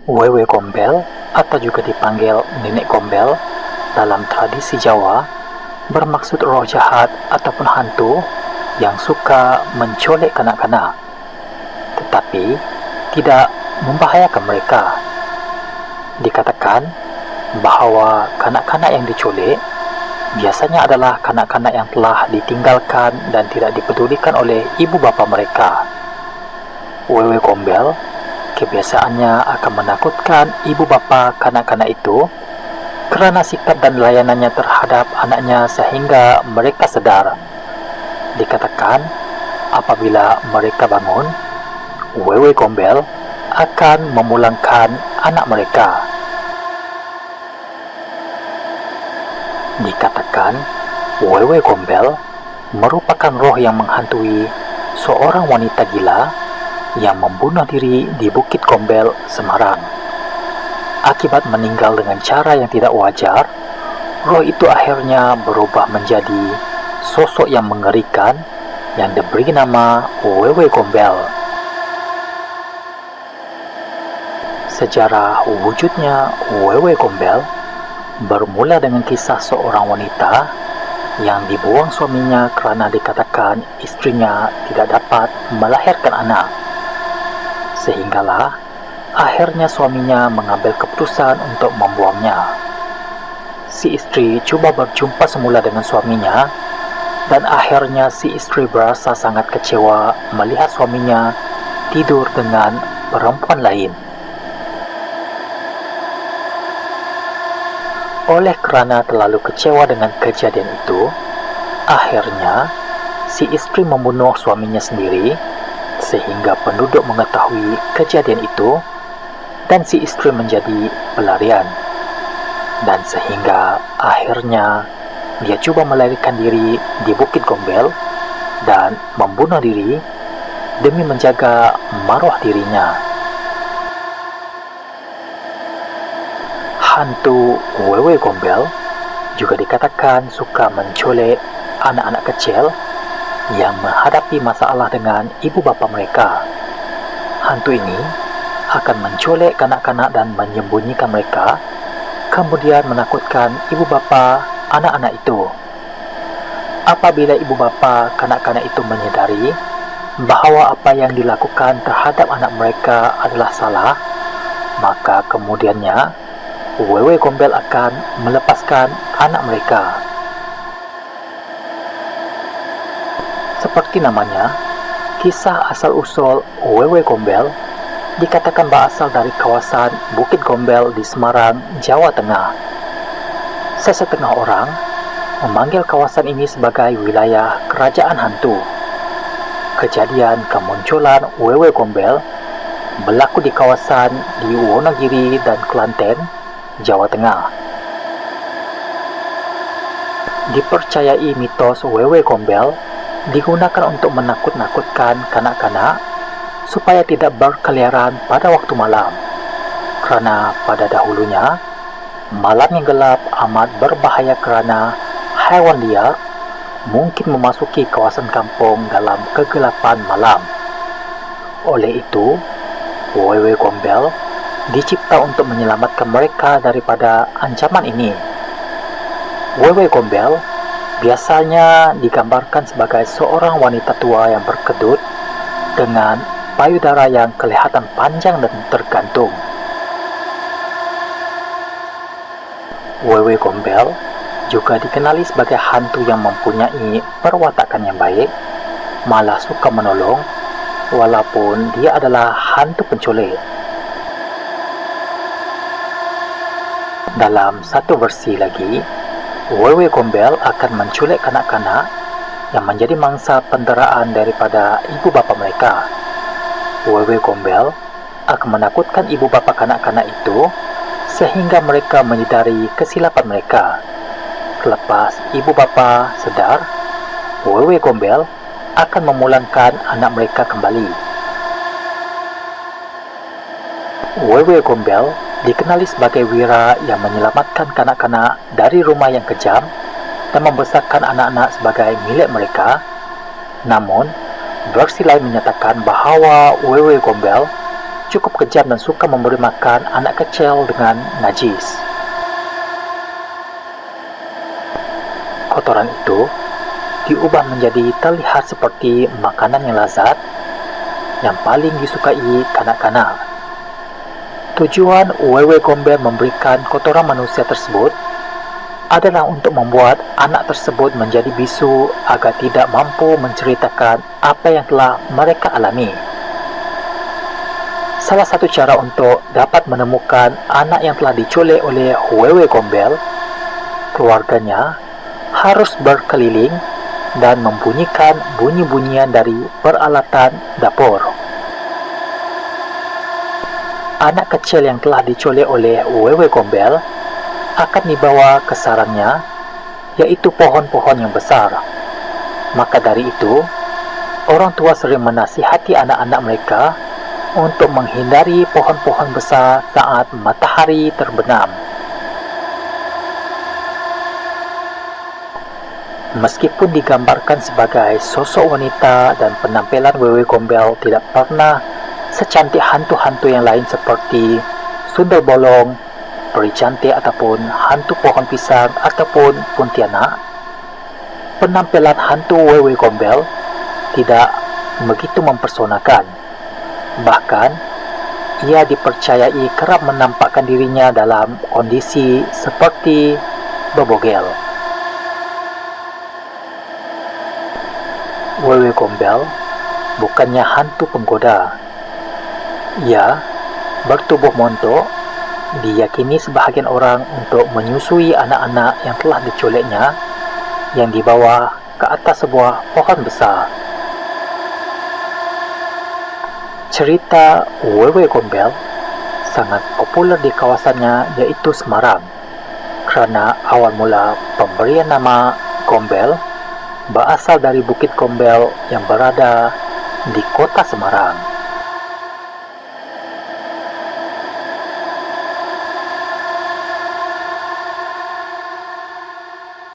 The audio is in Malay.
Wewe Gombel atau juga dipanggil Nenek Gombel dalam tradisi Jawa bermaksud roh jahat ataupun hantu yang suka mencolek kanak-kanak, tetapi tidak membahayakan mereka. Dikatakan bahawa kanak-kanak yang diculik biasanya adalah kanak-kanak yang telah ditinggalkan dan tidak dipedulikan oleh ibu bapa mereka. Wewe Gombel kebiasaannya akan menakutkan ibu bapa kanak-kanak itu kerana sikap dan layanannya terhadap anaknya sehingga mereka sedar. Dikatakan apabila mereka bangun, Wewe Gombel akan memulangkan anak mereka. Dikatakan Wewe Gombel merupakan roh yang menghantui seorang wanita gila yang membunuh diri di Bukit Gombel, Semarang. Akibat meninggal dengan cara yang tidak wajar, roh itu akhirnya berubah menjadi sosok yang mengerikan yang diberi nama Wewe Gombel. Sejarah wujudnya Wewe Gombel bermula dengan kisah seorang wanita yang dibuang suaminya kerana dikatakan istrinya tidak dapat melahirkan anak. Sehinggalah akhirnya suaminya mengambil keputusan untuk membuangnya. Si istri cuba berjumpa semula dengan suaminya dan akhirnya si istri berasa sangat kecewa melihat suaminya tidur dengan perempuan lain. Oleh kerana terlalu kecewa dengan kejadian itu, akhirnya si istri membunuh suaminya sendiri sehingga penduduk mengetahui kejadian itu dan si istri menjadi pelarian. Dan sehingga akhirnya dia cuba melarikan diri di Bukit Gombel dan membunuh diri demi menjaga maruah dirinya. Hantu Wewe Gombel juga dikatakan suka mencolek anak-anak kecil yang menghadapi masalah dengan ibu bapa mereka. Hantu ini akan mencolek kanak-kanak dan menyembunyikan mereka, kemudian menakutkan ibu bapa anak-anak itu. Apabila ibu bapa kanak-kanak itu menyadari bahawa apa yang dilakukan terhadap anak mereka adalah salah, maka kemudiannya Wewe Gombel akan melepaskan anak mereka. Seperti namanya, kisah asal-usul Wewe Gombel dikatakan berasal dari kawasan Bukit Gombel di Semarang, Jawa Tengah. Sesetengah orang memanggil kawasan ini sebagai wilayah kerajaan hantu. Kejadian kemunculan Wewe Gombel berlaku di kawasan di Wonogiri dan Kelantan, Jawa Tengah. Dipercayai mitos Wewe Gombel digunakan untuk menakut-nakutkan kanak-kanak supaya tidak berkeliaran pada waktu malam, kerana pada dahulunya malam yang gelap amat berbahaya kerana haiwan liar mungkin memasuki kawasan kampung dalam kegelapan malam. Oleh itu, Wewe Gombel dicipta untuk menyelamatkan mereka daripada ancaman ini. Wewe Gombel biasanya digambarkan sebagai seorang wanita tua yang berkedut dengan payudara yang kelihatan panjang dan tergantung. Wewe Gombel juga dikenali sebagai hantu yang mempunyai perwatakan yang baik, malah suka menolong walaupun dia adalah hantu penculik. Dalam satu versi lagi, Wewe Gombel akan menculik kanak-kanak yang menjadi mangsa penderaan daripada ibu bapa mereka. Wewe Gombel akan menakutkan ibu bapa kanak-kanak itu sehingga mereka menyadari kesilapan mereka. Selepas ibu bapa sedar, Wewe Gombel akan memulangkan anak mereka kembali. Wewe Gombel dikenali sebagai wira yang menyelamatkan kanak-kanak dari rumah yang kejam dan membesarkan anak-anak sebagai milik mereka. Namun, versi lain menyatakan bahawa Wewe Gombel cukup kejam dan suka memberi makan anak kecil dengan najis. Kotoran itu diubah menjadi terlihat seperti makanan yang lezat yang paling disukai kanak-kanak. Tujuan wewe gombel memberikan kotoran manusia tersebut adalah untuk membuat anak tersebut menjadi bisu agar tidak mampu menceritakan apa yang telah mereka alami. Salah satu cara untuk dapat menemukan anak yang telah diculik oleh wewe gombel, keluarganya harus berkeliling dan membunyikan bunyi-bunyian dari peralatan dapur. Anak kecil yang telah diculik oleh wewe gombel akan dibawa ke sarangnya, yaitu pohon-pohon yang besar. Maka dari itu, orang tua sering menasihati anak-anak mereka untuk menghindari pohon-pohon besar saat matahari terbenam. Meskipun digambarkan sebagai sosok wanita dan penampilan wewe gombel tidak pernah secantik hantu-hantu yang lain seperti sundel bolong, peri cantik ataupun hantu pohon pisang ataupun kuntilanak, penampilan hantu wewe gombel tidak begitu mempersonakan. Bahkan, ia dipercayai kerap menampakkan dirinya dalam kondisi seperti bebogel. Wewe gombel bukannya hantu penggoda. Ia bertubuh montok, diyakini sebahagian orang untuk menyusui anak-anak yang telah diculiknya yang dibawa ke atas sebuah pohon besar. Cerita wewe gombel sangat populer di kawasannya, yaitu Semarang, kerana awal mula pemberian nama Gombel berasal dari Bukit Gombel yang berada di kota Semarang.